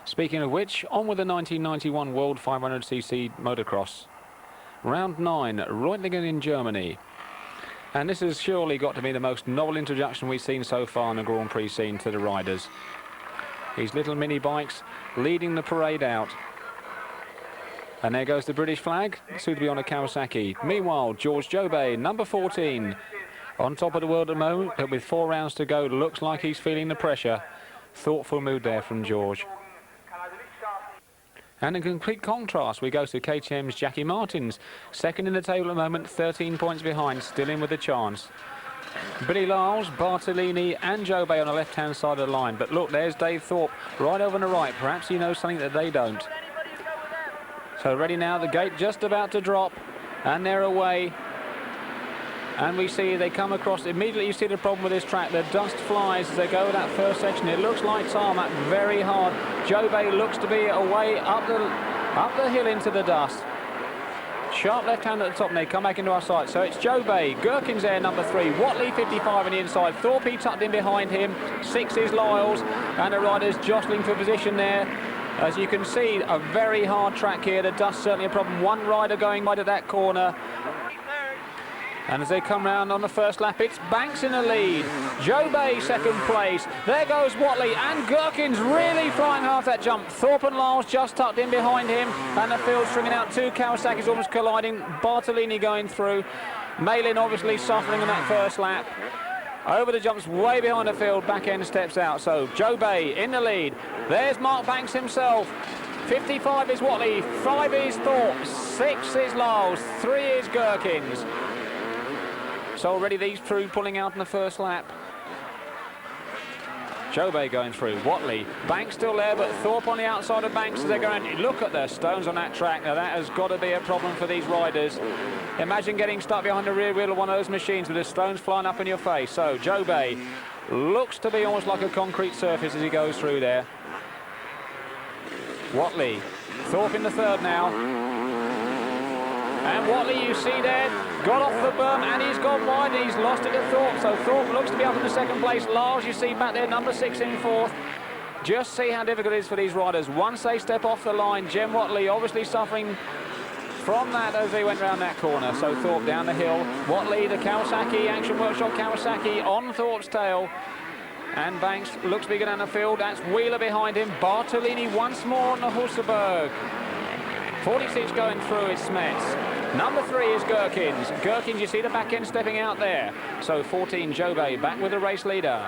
Speaking of which, on with the 1991 World 500cc Motocross. Round 9, Reutlingen in Germany. And this has surely got to be the most novel introduction we've seen so far in the Grand Prix scene to the riders. These little mini bikes leading the parade out. And there goes the British flag, soon to be on a Kawasaki. Meanwhile, George Jobé, number 14, on top of the world at the moment, but with 4 rounds to go, looks like he's feeling the pressure. Thoughtful mood there from George. And in complete contrast, we go to KTM's Jackie Martins, second in the table at the moment, 13 points behind, still in with a chance. Billy Lyles, Bartolini and Jobé on the left-hand side of the line. But look, there's Dave Thorpe right over on the right. Perhaps he knows something that they don't. So ready now, the gate just about to drop, and they're away. And we see they come across, immediately you see the problem with this track, the dust flies as they go that first section. It looks like tarmac, very hard. Jobé looks to be away up the hill into the dust. Sharp left hand at the top, and they come back into our sight. So it's Jobé, Gherkin's there, number 3, Whatley 55 on the inside, Thorpe tucked in behind him, 6 is Lyles, and the riders jostling for position there. As you can see, a very hard track here, the dust certainly a problem. One rider going wide at that corner. And as they come round on the first lap, it's Banks in the lead. Jobé second place. There goes Whatley, and Gherkin's really flying hard that jump. Thorpe and Lyles just tucked in behind him, and the field stringing out. 2 Kawasaki's almost colliding. Bartolini going through. Malin obviously suffering in that first lap. Over the jumps, way behind the field, back end steps out. So Jobé in the lead. There's Mark Banks himself. 55 is Whatley, 5 is Thorpe, 6 is Lyles, 3 is Gherkin's. So already these two pulling out in the first lap. Jobé going through, Whatley, Banks still there, but Thorpe on the outside of Banks as they're going. Look at the stones on that track. Now that has got to be a problem for these riders. Imagine getting stuck behind the rear wheel of one of those machines with the stones flying up in your face. So Jobé looks to be almost like a concrete surface as he goes through there. Whatley, Thorpe in the third now. And Whatley, you see there, got off the berm and he's gone wide and he's lost it to Thorpe. So Thorpe looks to be up in the second place. Lyles, you see back there, number 6 in fourth. Just see how difficult it is for these riders. Once they step off the line, Jem Whatley obviously suffering from that as they went round that corner. So Thorpe down the hill. Whatley, the Kawasaki, Action Workshop Kawasaki on Thorpe's tail. And Banks looks to be going down the field. That's Wheeler behind him. Bartolini once more on the Husserberg. 46 going through is Smets. Number 3 is Gherkin's. Gherkin's, you see the back end stepping out there. So 14, Jobé back with the race leader.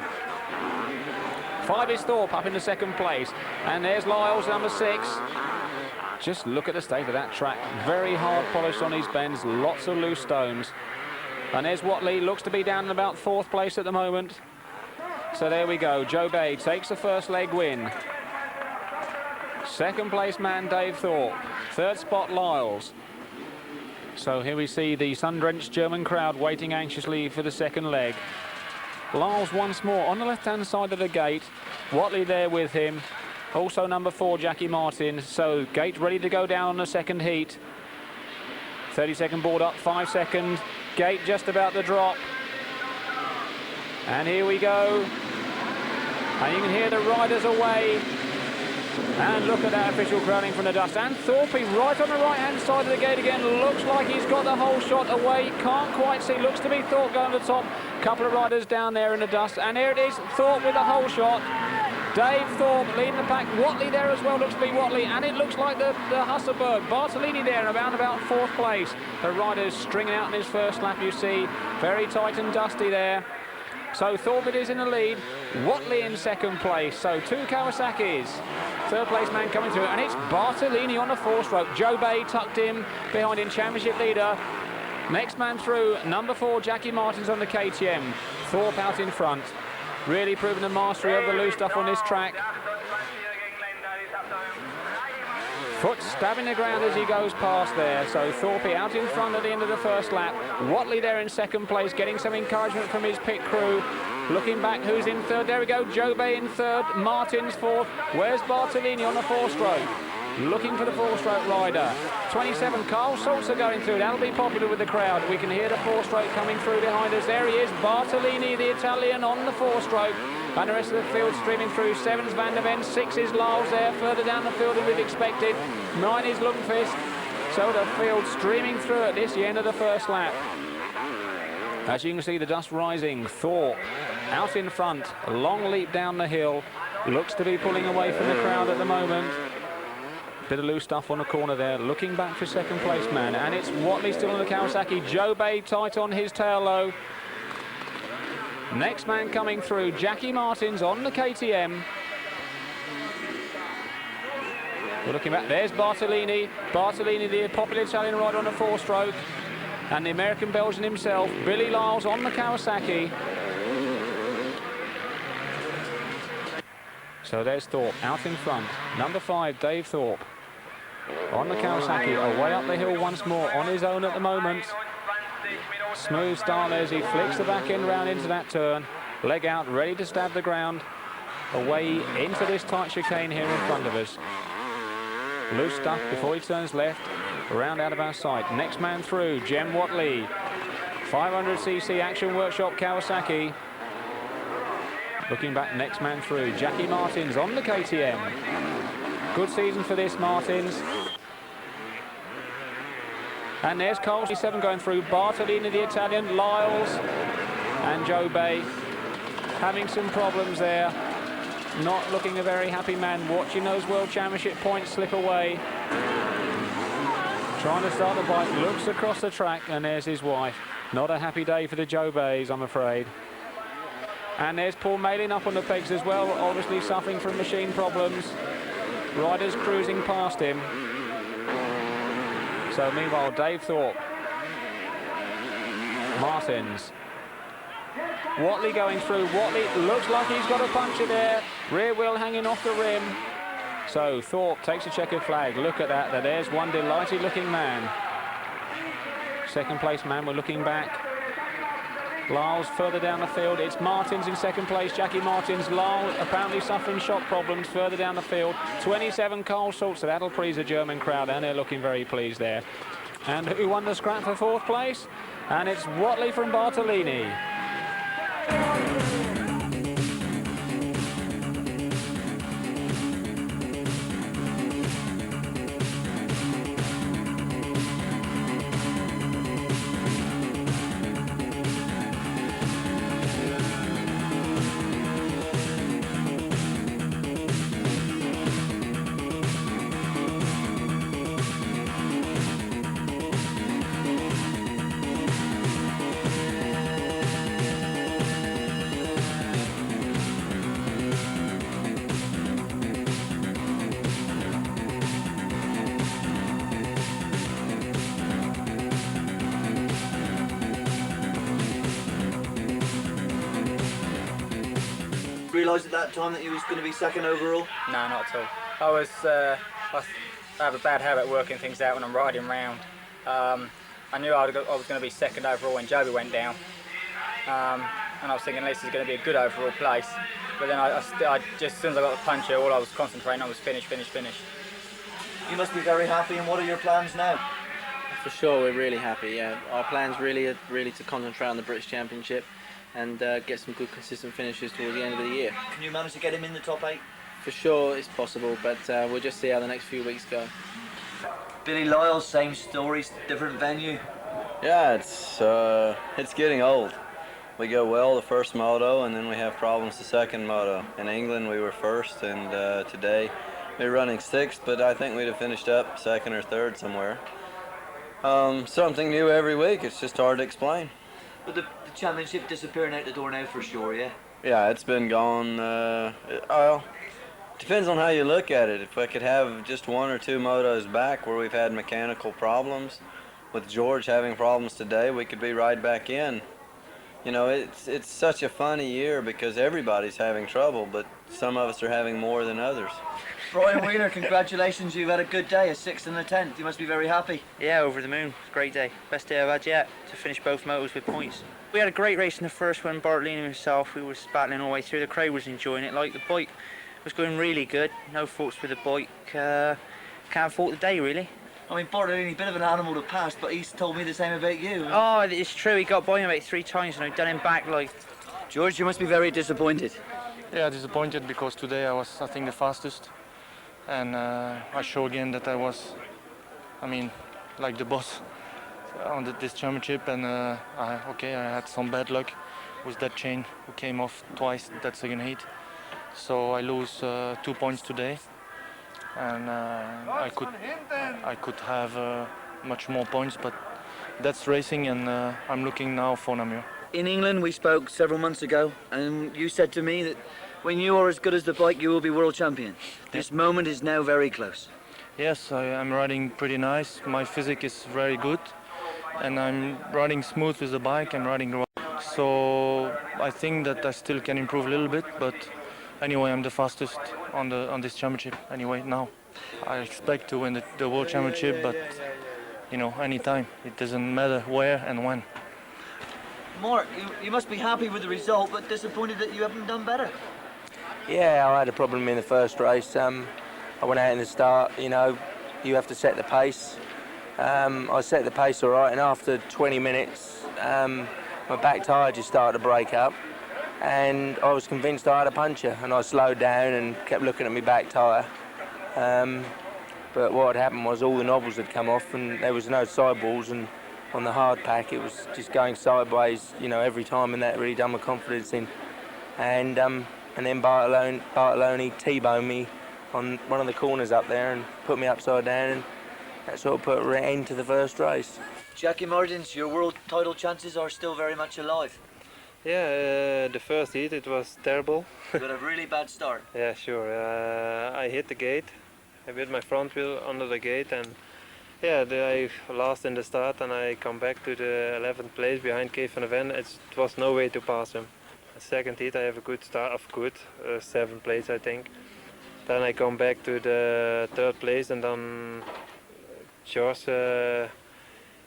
5 is Thorpe up in the second place. And there's Lyles, number 6. Just look at the state of that track. Very hard polished on these bends. Lots of loose stones. And there's Whatley, looks to be down in about 4th place at the moment. So there we go. Jobé takes the first leg win. Second place man, Dave Thorpe. 3rd spot, Lyles. So here we see the sun-drenched German crowd waiting anxiously for the second leg. Lyles once more on the left-hand side of the gate. Whatley there with him. Also number 4, Jackie Martin. So gate ready to go down on the second heat. 30-second board up, 5 seconds. Gate just about to drop. And here we go. And you can hear the riders away. And look at that official crowding from the dust. And Thorpe right on the right-hand side of the gate again. Looks like he's got the whole shot away. Can't quite see. Looks to be Thorpe going to the top. Couple of riders down there in the dust. And here it is. Thorpe with the whole shot. Dave Thorpe leading the pack. Whatley there as well. Looks to be Whatley. And it looks like the Husserberg. Bartolini there around about 4th place. The riders stringing out in his first lap, you see. Very tight and dusty there. So Thorpe it is in the lead. Whatley in second place. So 2 Kawasaki's. 3rd place man coming through, and it's Bartolini on the 4-stroke. Jobé tucked in behind him, championship leader. Next man through, number 4, Jackie Martins on the KTM. Thorpe out in front. Really proving the mastery of the loose stuff on this track. Foot stabbing the ground as he goes past there. So Thorpe out in front at the end of the first lap. Whatley there in second place, getting some encouragement from his pit crew. Looking back, who's in third? There we go, Jobé in third, Martins 4th. Where's Bartolini on the 4-stroke? Looking for the 4-stroke rider. 27, Carl Salzer going through. That'll be popular with the crowd. We can hear the 4-stroke coming through behind us. There he is, Bartolini, the Italian, on the 4-stroke. And the rest of the field streaming through. 7's Van der Ven, 6 is Lyles there, further down the field than we'd expected. 9 is Lundqvist. So the field streaming through at this, the end of the first lap. As you can see, the dust rising. Thorpe out in front, a long leap down the hill. Looks to be pulling away from the crowd at the moment. Bit of loose stuff on the corner there, looking back for second place man. And it's Watley still on the Kawasaki. Joe Bay tight on his tail low. Next man coming through, Jackie Martins on the KTM. We're looking back, there's Bartolini. Bartolini, the popular Italian rider on the 4-stroke. And the American-Belgian himself, Billy Lyles on the Kawasaki. So there's Thorpe out in front. Number 5, Dave Thorpe. On the Kawasaki, away up the hill once more, on his own at the moment. Smooth start as he flicks the back end round into that turn. Leg out, ready to stab the ground. Away into this tight chicane here in front of us. Loose stuff before he turns left. Around out of our sight. Next man through, Jem Watley. 500cc Action Workshop Kawasaki. Looking back, next man through, Jackie Martins on the KTM. Good season for this Martins. And there's Cole 7 going through, Bartolini the Italian, Lyles and Joe Bay having some problems there. Not looking a very happy man, watching those World Championship points slip away. Trying to start the bike, looks across the track, and there's his wife. Not a happy day for the Joe Bays, I'm afraid. And there's Paul Malin up on the pegs as well, obviously suffering from machine problems. Riders cruising past him. So meanwhile, Dave Thorpe, Martins, Watley going through. Watley looks like he's got a puncture there. Rear wheel hanging off the rim. So Thorpe takes a checkered flag. Look at that. There's one delighted looking man. Second place man, we're looking back. Lyles further down the field. It's Martins in second place. Jackie Martins. Lyles apparently suffering shock problems further down the field. 27 Carl Schultz. So that'll please the German crowd, and they're looking very pleased there. And who won the scrap for fourth place? And it's Watley from Bartolini. Realised at that time that you was going to be second overall? No, not at all. I have a bad habit of working things out when I'm riding round. I knew I was going to be second overall when Joby went down, and I was thinking this is going to be a good overall place. But then I just as soon as I got the puncture, all I was concentrating on was finish. You must be very happy. And what are your plans now? For sure, we're really happy. Yeah, our plans really are to concentrate on the British Championship and get some good consistent finishes towards the end of the year. Can you manage to get him in the top 8? For sure, it's possible, but we'll just see how the next few weeks go. Billy Lyles, same stories, different venue. Yeah, it's getting old. We go well the first moto, and then we have problems the second moto. In England, we were first, and today we're running 6th, but I think we'd have finished up 2nd or 3rd somewhere. Something new every week. It's just hard to explain. But the championship disappearing out the door now for sure, yeah? Yeah, it's been gone. Well, depends on how you look at it. If I could have just 1 or 2 motos back where we've had mechanical problems, with George having problems today, we could be right back in. You know, it's such a funny year because everybody's having trouble, but some of us are having more than others. Brian Wheeler, congratulations, you've had a good day, a 6th and a 10th. You must be very happy. Yeah, over the moon. Great day. Best day I've had yet, to finish both motos with points. We had a great race in the first one, Bartolini himself. We were battling all the way through. The crowd was enjoying it. Like, the bike was going really good. No faults with the bike. Can't fault the day, really. I mean, Bartolini, a bit of an animal to pass, but he's told me the same about you. Oh, it's true. He got by him about 3 times and I've done him back, like. George, you must be very disappointed. Yeah, disappointed because today I was, I think, the fastest, and I show again that I was, I mean, like the boss on this championship. And I had some bad luck with that chain who came off twice that second heat, so I lose 2 points today, and I could have much more points, but that's racing, and I'm looking now for Namur. In England, we spoke several months ago, and you said to me that when you are as good as the bike, you will be world champion. This moment is now very close. Yes, I'm riding pretty nice. My physique is very good, and I'm riding smooth with the bike. I'm riding right. So I think that I still can improve a little bit, but anyway, I'm the fastest on this championship. Anyway, now I expect to win the world championship, but you know, anytime. It doesn't matter where and when. Mark, you must be happy with the result, but disappointed that you haven't done better. Yeah, I had a problem in the first race. I went out in the start, you know, you have to set the pace. I set the pace all right, and after 20 minutes, my back tyre just started to break up, and I was convinced I had a puncture, and I slowed down and kept looking at my back tyre. But what had happened was all the knobbles had come off, and there was no sidewalls, and on the hard pack it was just going sideways, you know, every time, and that really done my confidence in. And then Bartolone T-boned me on one of the corners up there and put me upside down, and that sort of put an end to the first race. Jackie Martins, your world title chances are still very much alive. Yeah, the first heat it was terrible. You got a really bad start. Yeah, sure. I hit the gate. I hit my front wheel under the gate, and yeah, I lost in the start, and I come back to the 11th place behind Kees van der Ven. It was no way to pass him. The second heat I have a good start, 7th place I think. Then I come back to the 3rd place, and then George,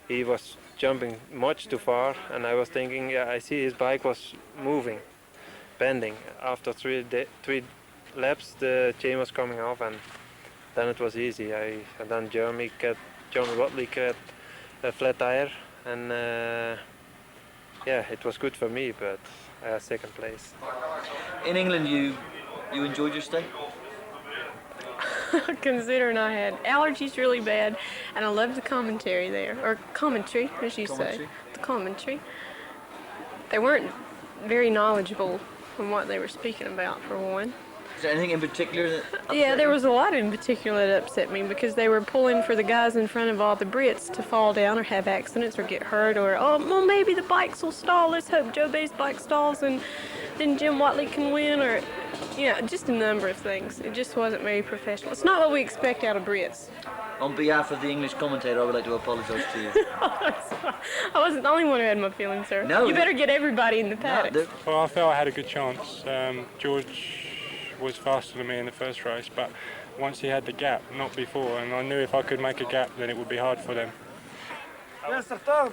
he was jumping much too far, and I was thinking, yeah, I see his bike was moving, bending. After three laps the chain was coming off, and then it was easy. And then John Reutlingen got a flat tire, and yeah, it was good for me, but I had 2nd place. In England, you enjoyed your stay? Considering I had allergies really bad, and I loved the commentary there, or commentary, as you say, the commentary. They weren't very knowledgeable on what they were speaking about, for one. Is there anything in particular that upset Yeah, there you? was a lot in particular that upset me, because they were pulling for the guys in front of all the Brits to fall down or have accidents or get hurt, or, oh, well, maybe the bikes will stall. Let's hope Joe Bay's bike stalls and then Jim Watley can win, or, you know, just a number of things. It just wasn't very professional. It's not what we expect out of Brits. On behalf of the English commentator, I would like to apologise to you. I wasn't the only one who had my feelings hurt. No, You better get everybody in the paddock. No, well, I felt I had a good chance. George was faster than me in the first race, but once he had the gap, not before, and I knew if I could make a gap, then it would be hard for them. Fantastico.